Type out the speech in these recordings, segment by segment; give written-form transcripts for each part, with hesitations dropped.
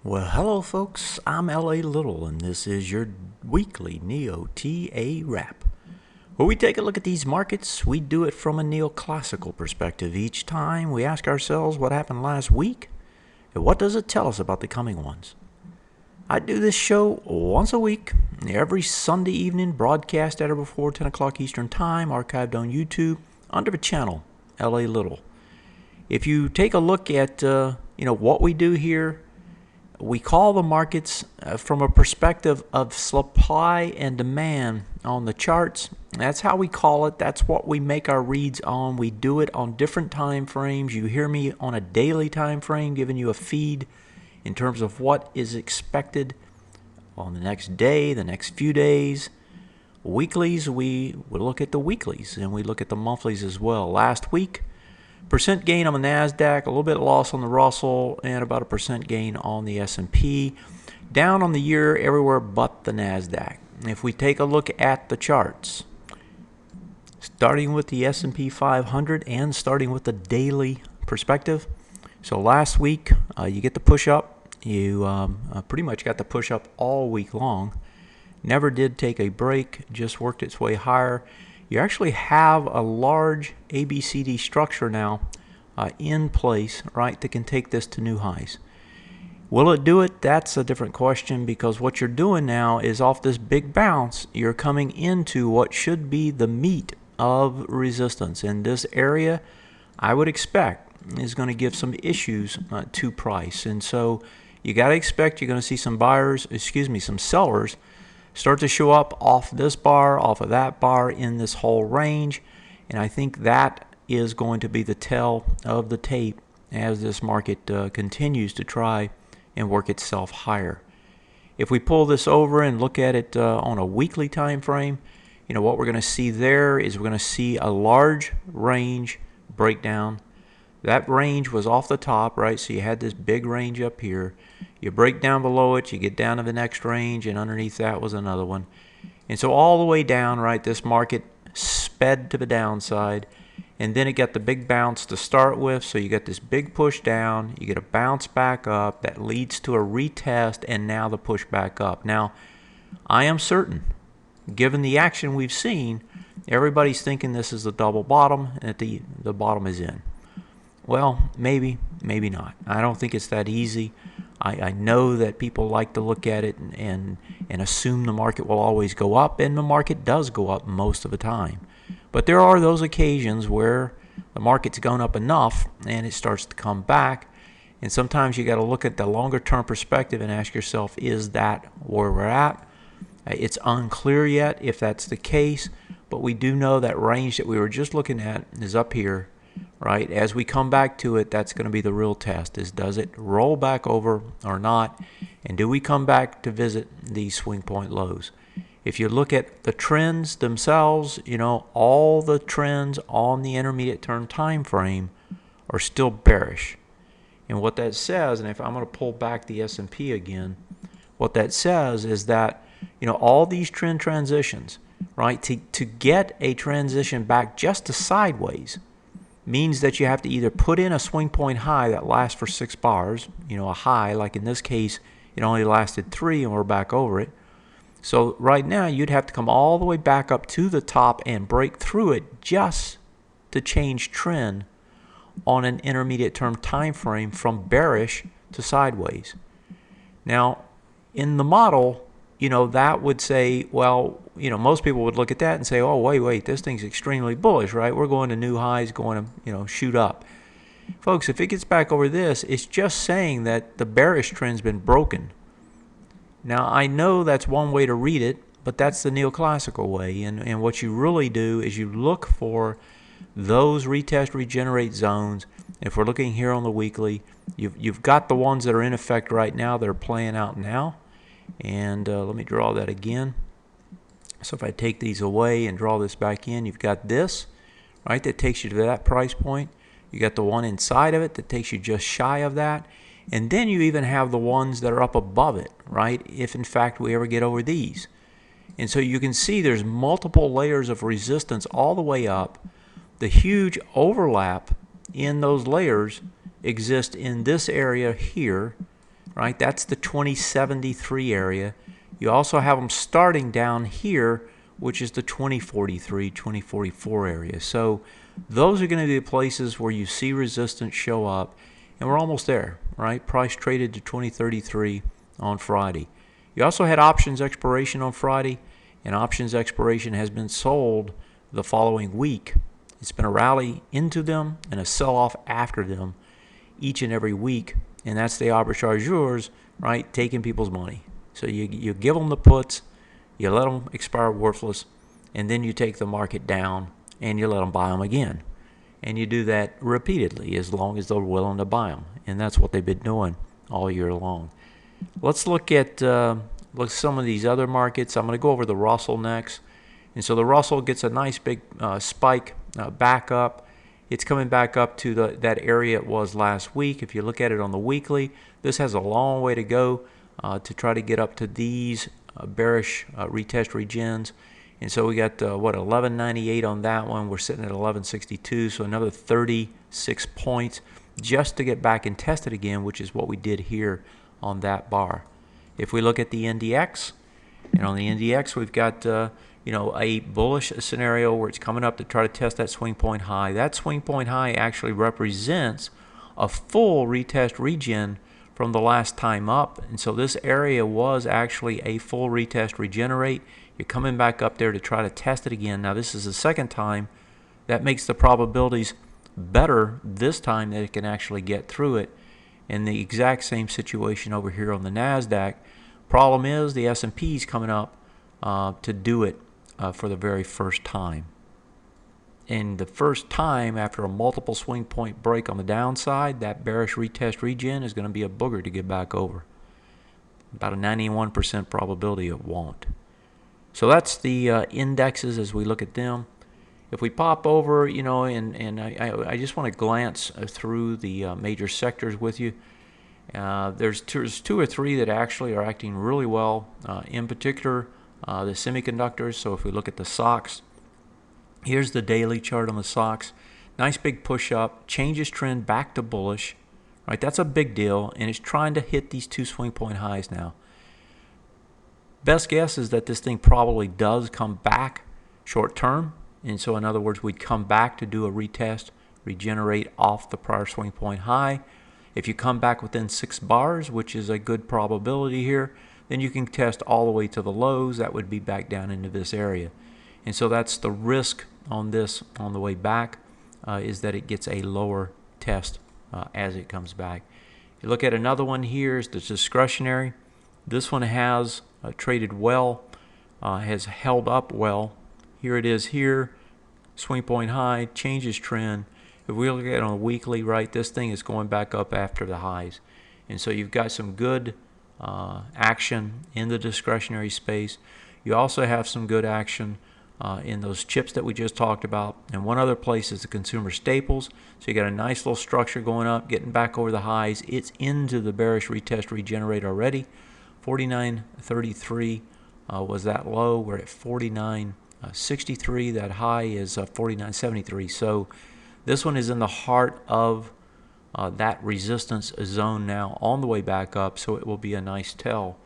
Well, hello folks, I'm L.A. Little and this is your weekly NeoTA wrap. Where we take a look at these markets, we do it from a neoclassical perspective. Each time we ask ourselves what happened last week and what does it tell us about the coming ones. I do this show once a week, every Sunday evening, broadcast at or before 10 o'clock Eastern Time, archived on YouTube under the channel L.A. Little. If you take a look at what we do here, we call the markets from a perspective of supply and demand on the charts. That's how we call it. That's what we make our reads on. We do it on different time frames. You hear me on a daily time frame giving you a feed in terms of what is expected on the next day, the next few days. Weeklies, we look at the weeklies and we look at the monthlies as well. Last week, percent gain on the NASDAQ, a little bit of loss on the Russell, and about a percent gain on the S&P. Down on the year everywhere but the NASDAQ. If we take a look at the charts, starting with the S&P 500 and starting with the daily perspective. So last week, you get the push up. You pretty much got the push up all week long. Never did take a break, just worked its way higher. You actually have a large ABCD structure now in place, right, that can take this to new highs. Will it do it? That's a different question, because what you're doing now is off this big bounce, you're coming into what should be the meat of resistance. And this area, I would expect, is going to give some issues to price. And so you got to expect you're going to see some some sellers start to show up off this bar, off of that bar in this whole range. And I think that is going to be the tell of the tape as this market continues to try and work itself higher. If we pull this over and look at it on a weekly time frame, what we're going to see there is we're going to see a large range breakdown. That range was off the top, right? So you had this big range up here. You break down below it, you get down to the next range, and underneath that was another one. And so all the way down, right, this market sped to the downside, and then it got the big bounce to start with. So you got this big push down, you get a bounce back up that leads to a retest, and now the push back up. Now, I am certain, given the action we've seen, everybody's thinking this is the double bottom and that the bottom is in. Well, maybe not. I don't think it's that easy. I know that people like to look at it and assume the market will always go up, and the market does go up most of the time. But there are those occasions where the market's gone up enough and it starts to come back. And sometimes you got to look at the longer term perspective and ask yourself, is that where we're at? It's unclear yet if that's the case, but we do know that range that we were just looking at is up here. Right, as we come back to it, that's going to be the real test, is does it roll back over or not, and do we come back to visit these swing point lows? If you look at the trends themselves, all the trends on the intermediate term time frame are still bearish. And what that says, and if I'm going to pull back the S&P again, what that says is that all these trend transitions, right, to get a transition back just to sideways means that you have to either put in a swing point high that lasts for 6 bars, a high, like in this case, it only lasted 3 and we're back over it. So right now you'd have to come all the way back up to the top and break through it just to change trend on an intermediate term time frame from bearish to sideways. Now, in the model, that would say, well, most people would look at that and say, oh, wait, this thing's extremely bullish, right? We're going to new highs, going to, shoot up. Folks, if it gets back over this, it's just saying that the bearish trend's been broken. Now, I know that's one way to read it, but that's the neoclassical way. And what you really do is you look for those retest regenerate zones. If we're looking here on the weekly, you've got the ones that are in effect right now that are playing out now. And let me draw that again. So if I take these away and draw this back in, you've got this, right, that takes you to that price point. You got the one inside of it that takes you just shy of that. And then you even have the ones that are up above it, right, if in fact we ever get over these. And so you can see there's multiple layers of resistance all the way up. The huge overlap in those layers exist in this area here, right? That's the 2073 area. You also have them starting down here, which is the 2043, 2044 area. So those are going to be the places where you see resistance show up, and we're almost there, right? Price traded to 2033 on Friday. You also had options expiration on Friday, and options expiration has been sold the following week. It's been a rally into them and a sell-off after them each and every week, and that's the arbitrageurs, right, taking people's money. So you give them the puts, you let them expire worthless, and then you take the market down and you let them buy them again. And you do that repeatedly as long as they're willing to buy them, and that's what they've been doing all year long. Let's look at some of these other markets. I'm going to go over the Russell next. And so the Russell gets a nice big spike back up. It's coming back up to that area it was last week. If you look at it on the weekly, this has a long way to go to try to get up to these bearish retest regens. And so we got, 1198 on that one. We're sitting at 1162, so another 36 points just to get back and test it again, which is what we did here on that bar. If we look at the NDX, and on the NDX we've got a bullish scenario where it's coming up to try to test that swing point high. That swing point high actually represents a full retest regen from the last time up, and so this area was actually a full retest regenerate. You're coming back up there to try to test it again. Now this is the second time. That makes the probabilities better this time that it can actually get through it. And the exact same situation over here on the NASDAQ. Problem is the S&P is coming up to do it for the very first time. And the first time after a multiple swing point break on the downside, that bearish retest regen is going to be a booger to get back over. About a 91% probability it won't. So that's the indexes as we look at them. If we pop over, and I just want to glance through the major sectors with you. There's two or three that actually are acting really well. In particular, the semiconductors. So if we look at the SOX, here's the daily chart on the SOX. Nice big push up, changes trend back to bullish. Right, that's a big deal, and it's trying to hit these two swing point highs now. Best guess is that this thing probably does come back short term. And so in other words, we'd come back to do a retest, regenerate off the prior swing point high. If you come back within 6 bars, which is a good probability here, then you can test all the way to the lows. That would be back down into this area. And so that's the risk on this on the way back, is that it gets a lower test as it comes back. You look at another one here is the discretionary. This one has traded well, has held up well. Here it is here, swing point high, changes trend. If we look at it on a weekly, right, this thing is going back up after the highs. And so you've got some good action in the discretionary space. You also have some good action in those chips that we just talked about. And one other place is the consumer staples. So you got a nice little structure going up, getting back over the highs. It's into the bearish retest regenerate already. 49.33 was that low. We're at 49.63. That high is 49.73. So this one is in the heart of that resistance zone now on the way back up. So it will be a nice tell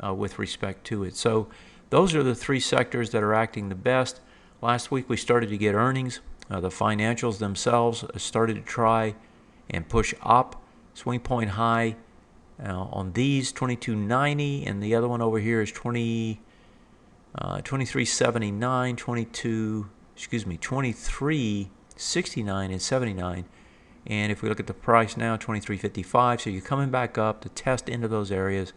with respect to it. So those are the three sectors that are acting the best. Last week we started to get earnings. The financials themselves started to try and push up. Swing point high on these 22.90, and the other one over here is 23.79, 23.69 and 79. And if we look at the price now, 23.55. So you're coming back up to test into those areas.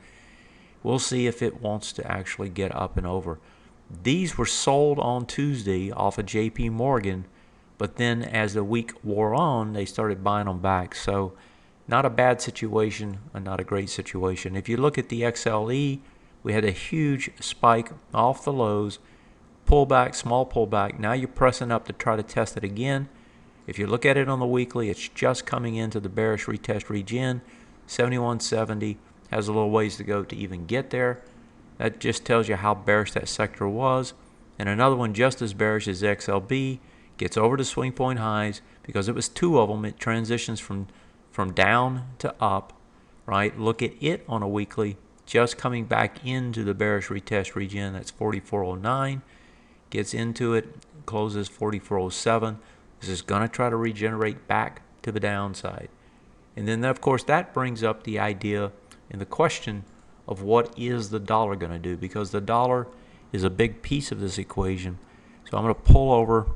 We'll see if it wants to actually get up and over. These were sold on Tuesday off of JP Morgan, but then as the week wore on, they started buying them back. So not a bad situation, and not a great situation. If you look at the XLE, we had a huge spike off the lows, pullback, small pullback. Now you're pressing up to try to test it again. If you look at it on the weekly, it's just coming into the bearish retest regen, 71.70. Has a little ways to go to even get there. That just tells you how bearish that sector was. And another one just as bearish is XLB. Gets over to swing point highs. Because it was two of them, it transitions from down to up. right? Look at it on a weekly, just coming back into the bearish retest region. That's 4409. Gets into it, closes 4407. This is going to try to regenerate back to the downside. And then, of course, that brings up the idea and the question of what is the dollar going to do, because the dollar is a big piece of this equation. So I'm going to pull over,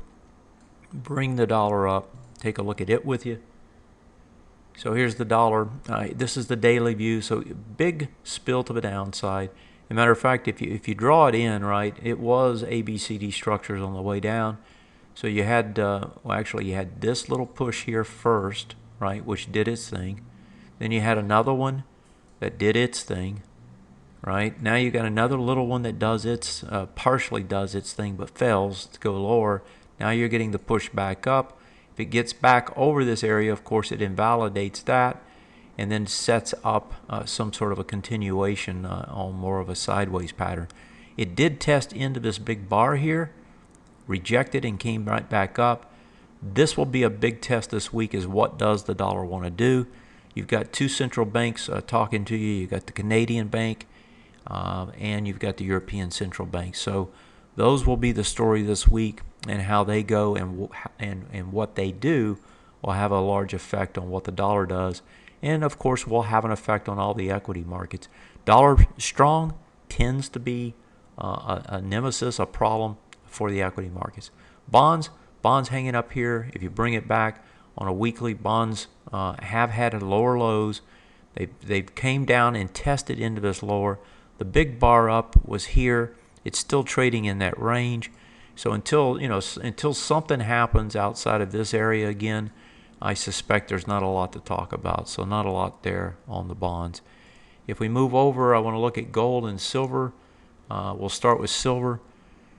bring the dollar up, take a look at it with you. So here's the dollar. This is the daily view. So big spill to the downside. As a matter of fact, if you draw it in, right, it was ABCD structures on the way down. So you had, well, actually you had this little push here first, right, which did its thing. Then you had another one that did its thing, right? Now you got another little one that does its, partially does its thing but fails to go lower. Now you're getting the push back up. If it gets back over this area, of course, it invalidates that and then sets up some sort of a continuation on more of a sideways pattern. It did test into this big bar here, rejected and came right back up. This will be a big test this week, is what does the dollar want to do? You've got two central banks talking to you. You've got the Canadian bank and you've got the European Central Bank. So those will be the story this week, and how they go and what they do will have a large effect on what the dollar does. And of course will have an effect on all the equity markets. Dollar strong tends to be a nemesis, a problem for the equity markets. Bonds hanging up here. If you bring it back on a weekly, bonds have had lower lows. They've came down and tested into this lower. The big bar up was here. It's still trading in that range. So until something happens outside of this area again, I suspect there's not a lot to talk about. So not a lot there on the bonds. If we move over, I want to look at gold and silver. We'll start with silver.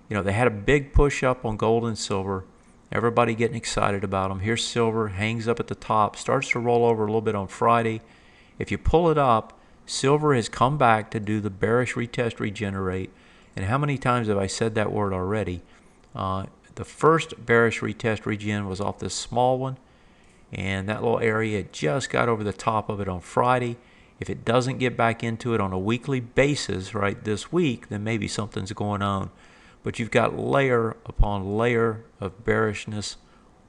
They had a big push up on gold and silver. Everybody getting excited about them. Here's silver, hangs up at the top, starts to roll over a little bit on Friday. If you pull it up, silver has come back to do the bearish retest, regenerate. And how many times have I said that word already? The first bearish retest regen was off this small one, and that little area just got over the top of it on Friday. If it doesn't get back into it on a weekly basis right this week, then maybe something's going on. But you've got layer upon layer of bearishness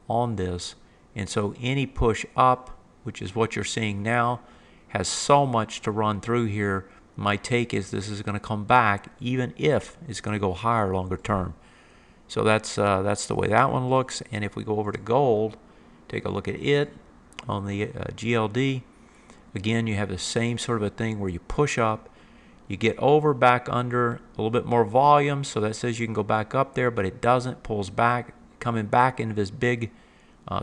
on this. And so any push up, which is what you're seeing now, has so much to run through here. My take is this is going to come back, even if it's going to go higher longer term. So that's the way that one looks. And if we go over to gold, take a look at it on the GLD. Again, you have the same sort of a thing where you push up, you get over, back under, a little bit more volume, so that says you can go back up there, but it doesn't, pulls back, coming back into this big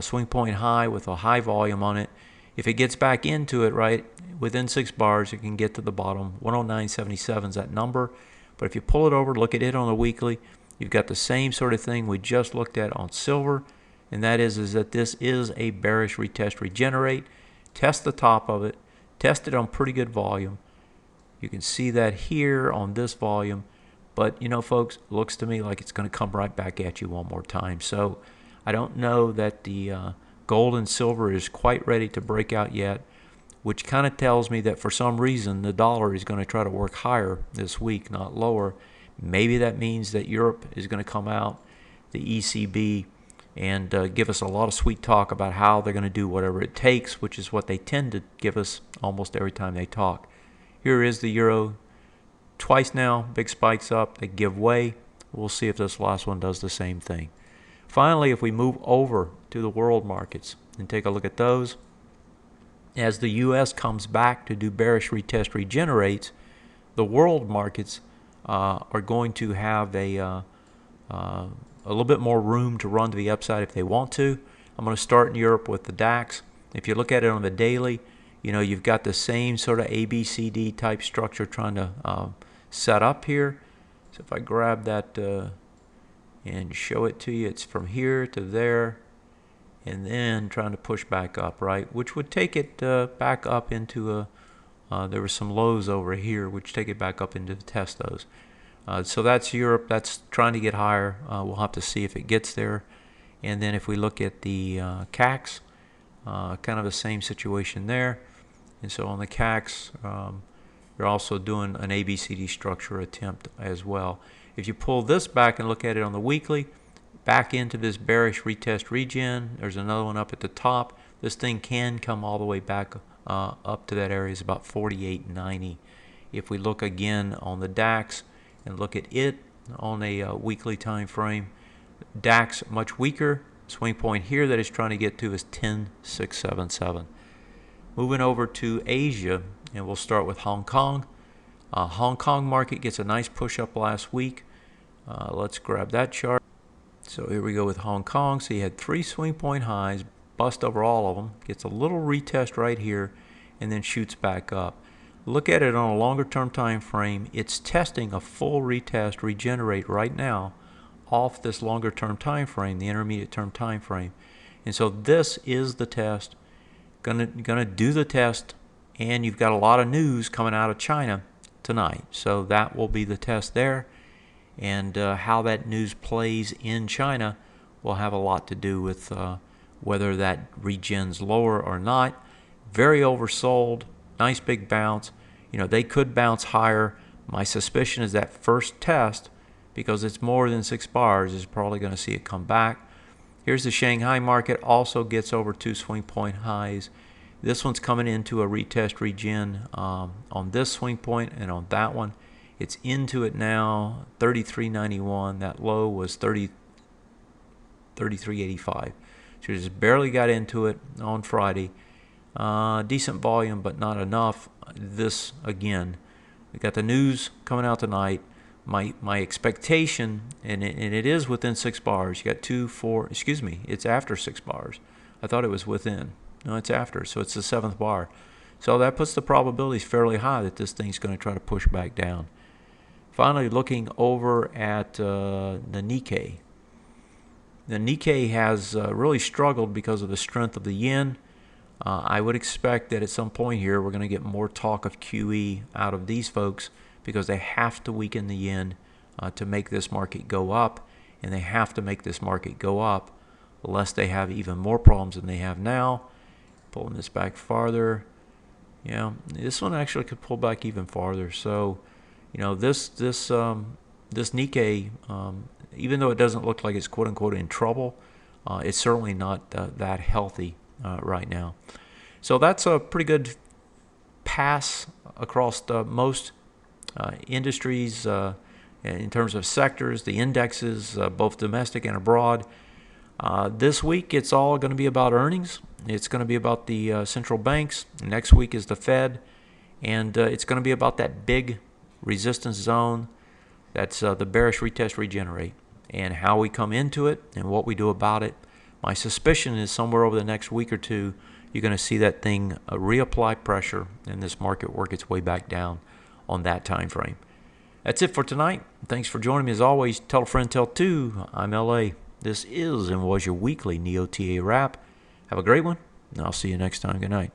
swing point high with a high volume on it. If it gets back into it, right, within 6 bars, it can get to the bottom. 109.77 is that number. But if you pull it over, look at it on a weekly, you've got the same sort of thing we just looked at on silver, and that is that this is a bearish retest, regenerate. Test the top of it, test it on pretty good volume. You can see that here on this volume, but folks, it looks to me like it's going to come right back at you one more time. So I don't know that the gold and silver is quite ready to break out yet, which kind of tells me that for some reason the dollar is going to try to work higher this week, not lower. Maybe that means that Europe is going to come out, the ECB, and give us a lot of sweet talk about how they're going to do whatever it takes, which is what they tend to give us almost every time they talk. Here is the euro. Twice now, big spikes up, they give way. We'll see if this last one does the same thing. Finally, if we move over to the world markets and take a look at those, as the U.S. comes back to do bearish retest, regenerates, the world markets are going to have a little bit more room to run to the upside if they want to. I'm going to start in Europe with the DAX. If you look at it on the daily, you've got the same sort of ABCD type structure trying to set up here. So if I grab that and show it to you, it's from here to there, and then trying to push back up, right? Which would take it back up into there were some lows over here, which take it back up into the test those. So that's Europe. That's trying to get higher. We'll have to see if it gets there. And then if we look at the CACs, kind of the same situation there. And so on the CACs, you're also doing an ABCD structure attempt as well. If you pull this back and look at it on the weekly, back into this bearish retest regen, there's another one up at the top. This thing can come all the way back up to that area. It's about 48.90. If we look again on the DAX and look at it on a weekly time frame, DAX much weaker. Swing point here that it's trying to get to is 10,677. Moving over to Asia, and we'll start with Hong Kong. Hong Kong market gets a nice push up last week. Let's grab that chart. So here we go with Hong Kong. So you had 3 swing point highs, bust over all of them, gets a little retest right here, and then shoots back up. Look at it on a longer term time frame. It's testing a full retest, regenerate right now off this longer term time frame, the intermediate term time frame. And so this is the test. Gonna do the test, and you've got a lot of news coming out of China tonight. So that will be the test there. And how that news plays in China will have a lot to do with whether that regens lower or not. Very oversold, nice big bounce. You know, they could bounce higher. My suspicion is that first test, because it's more than 6 bars, is probably going to see it come back. Here's the Shanghai market, also gets over 2 swing point highs. This one's coming into a retest regen on this swing point and on that one. It's into it now, 33.91. That low was 33.85. So just barely got into it on Friday. Decent volume, but not enough. This, again, we got the news coming out tonight. My expectation, and it is within 6 bars. You got 2, 4, excuse me, it's after 6 bars. I thought it was within. No, it's after, so it's the 7th bar. So that puts the probabilities fairly high that this thing's going to try to push back down. Finally, looking over at the Nikkei. The Nikkei has really struggled because of the strength of the yen. I would expect that at some point here we're going to get more talk of QE out of these folks, because they have to weaken the yen to make this market go up, and they have to make this market go up lest they have even more problems than they have now. Pulling this back farther, yeah, this one actually could pull back even farther. So, you know, this Nikkei, even though it doesn't look like it's quote unquote in trouble, it's certainly not that healthy right now. So that's a pretty good pass across most industries in terms of sectors, the indexes, both domestic and abroad. This week, it's all going to be about earnings. It's going to be about the central banks. Next week is the Fed. And it's going to be about that big resistance zone. That's the bearish retest regenerate. And how we come into it and what we do about it. My suspicion is somewhere over the next week or two, you're going to see that thing reapply pressure and this market work its way back down on that time frame. That's it for tonight. Thanks for joining me as always. Tell a friend, tell two. I'm LA. This is and was your weekly NeoTA wrap. Have a great one, and I'll see you next time. Good night.